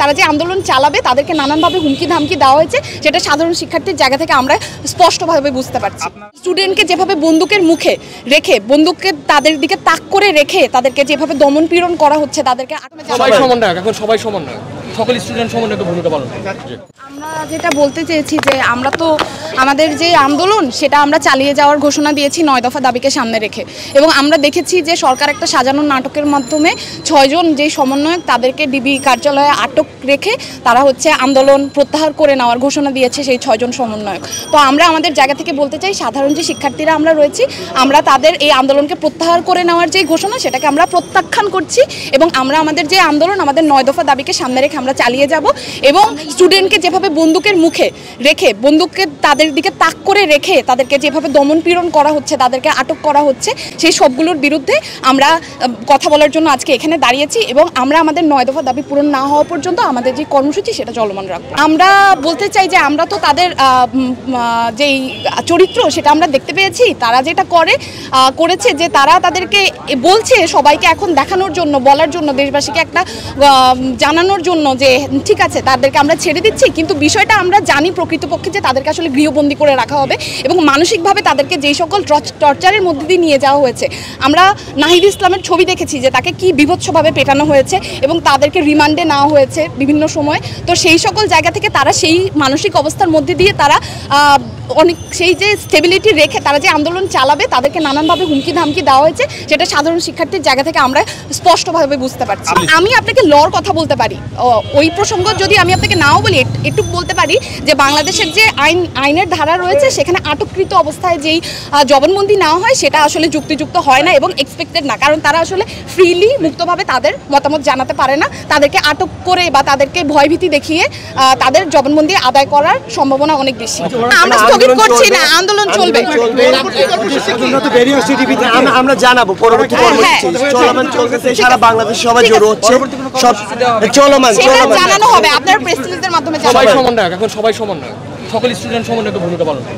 তারা যে আন্দোলন চালাবে তাদেরকে নানানভাবে হুমকি ধামকি দেওয়া হয়েছে, সেটা সাধারণ শিক্ষার্থীর জায়গা থেকে আমরা স্পষ্টভাবে বুঝতে পারছি। স্টুডেন্টকে যেভাবে বন্দুকের মুখে রেখে, বন্দুককে তাদের দিকে তাক করে রেখে তাদেরকে যেভাবে দমন পীড়ন করা হচ্ছে, তাদেরকে সবাই সমন্বয়ক, এখন সবাই সমন্বয়ক, সকল স্টুডেন্ট সমন্বয়কের ভূমিকা পালন করে। আমরা যেটা বলতে চেয়েছি যে আমরা তো আমাদের যে আন্দোলন সেটা আমরা চালিয়ে যাওয়ার ঘোষণা দিয়েছি 9 দফা দাবিকে সামনে রেখে, এবং আমরা দেখেছি যে সরকার একটা সাজানো নাটকের মাধ্যমে 6 জন যে সমন্বয়ক তাদেরকে ডিবি কার্যালয়ে আটক রেখে তারা হচ্ছে আন্দোলন প্রত্যাহার করে নেওয়ার ঘোষণা দিয়েছে সেই 6 জন সমন্বয়ক। তো আমরা আমাদের জায়গা থেকে বলতে চাই, সাধারণ যে শিক্ষার্থীরা আমরা রয়েছি, আমরা তাদের এই আন্দোলনকে প্রত্যাহার করে নেওয়ার যে ঘোষণা সেটাকে আমরা প্রত্যাখ্যান করছি, এবং আমরা আমাদের যে আন্দোলন আমাদের 9 দফা দাবিকে সামনে রেখে আমরা চালিয়ে যাব। এবং স্টুডেন্টকে যেভাবে বন্দুকের মুখে রেখে, বন্দুককে তাদের দিকে তাক করে রেখে তাদেরকে যেভাবে দমন পীড়ন করা হচ্ছে, তাদেরকে আটক করা হচ্ছে, সেই সবগুলোর বিরুদ্ধে আমরা কথা বলার জন্য আজকে এখানে দাঁড়িয়েছি, এবং আমরা আমাদের 9 দফা দাবি পূরণ না হওয়া পর্যন্ত আমাদের যে কর্মসূচি সেটা চলমান রাখবো। আমরা বলতে চাই যে আমরা তো তাদের যেই চরিত্র সেটা আমরা দেখতে পেয়েছি, তারা যেটা করেছে যে তারা তাদেরকে বলছে সবাইকে এখন দেখানোর জন্য, বলার জন্য, দেশবাসীকে একটা জানানোর জন্য যে ঠিক আছে তাদেরকে আমরা ছেড়ে দিচ্ছি, কিন্তু বিষয়টা আমরা জানি প্রকৃতপক্ষে যে তাদেরকে আসলে গৃহবন্দী করে রাখা হবে, এবং মানসিকভাবে তাদেরকে যেই সকল টর্চারের মধ্যে দিয়ে নিয়ে যাওয়া হয়েছে। আমরা নাহিদ ইসলামের ছবি দেখেছি যে তাকে কি বিভৎসভাবে পেটানো হয়েছে, এবং তাদেরকে রিমান্ডে নেওয়া হয়েছে বিভিন্ন সময়। তো সেই সকল জায়গা থেকে তারা সেই মানসিক অবস্থার মধ্যে দিয়ে তারা অনেক সেই যে স্টেবিলিটি রেখে তারা যে আন্দোলন চালাবে তাদেরকে নানানভাবে হুমকি ধামকি দেওয়া হয়েছে, সেটা সাধারণ শিক্ষার্থীর জায়গা থেকে আমরা স্পষ্টভাবে বুঝতে পারছি। আমি আপনাকে লর কথা বলতে পারি, ওই প্রসঙ্গ যদি আমি আপনাকে নাও বলি, একটু বলতে পারি যে বাংলাদেশের যে আইনের ধারা রয়েছে সেখানে আটককৃত অবস্থায় যেই জবানবন্দি নেওয়া হয় সেটা আসলে যুক্তিযুক্ত হয় না এবং এক্সপেক্টেড না, কারণ তারা আসলে ফ্রিলি মুক্তভাবে তাদের মতামত জানাতে পারে না। তাদেরকে আটক করে বা তাদেরকে ভয়ভীতি দেখিয়ে তাদের জবানবন্দি আদায় করার সম্ভাবনা অনেক বেশি। আমরা স্থগিত করছি না, আন্দোলন চলবে। আমরা জানাবো পরবর্তী কর্মসূচি চলমান চলতেছে, সারা বাংলাদেশ সবাই জড়ো হচ্ছে, সব চলমান জানানো হবে আপনার প্রেস রিলিজের মাধ্যমে। সবাই সমন্বয়ক, এখন সবাই সমন্বয়ক, সকল স্টুডেন্ট সমন্বয়কের ভূমিকা পালন করে।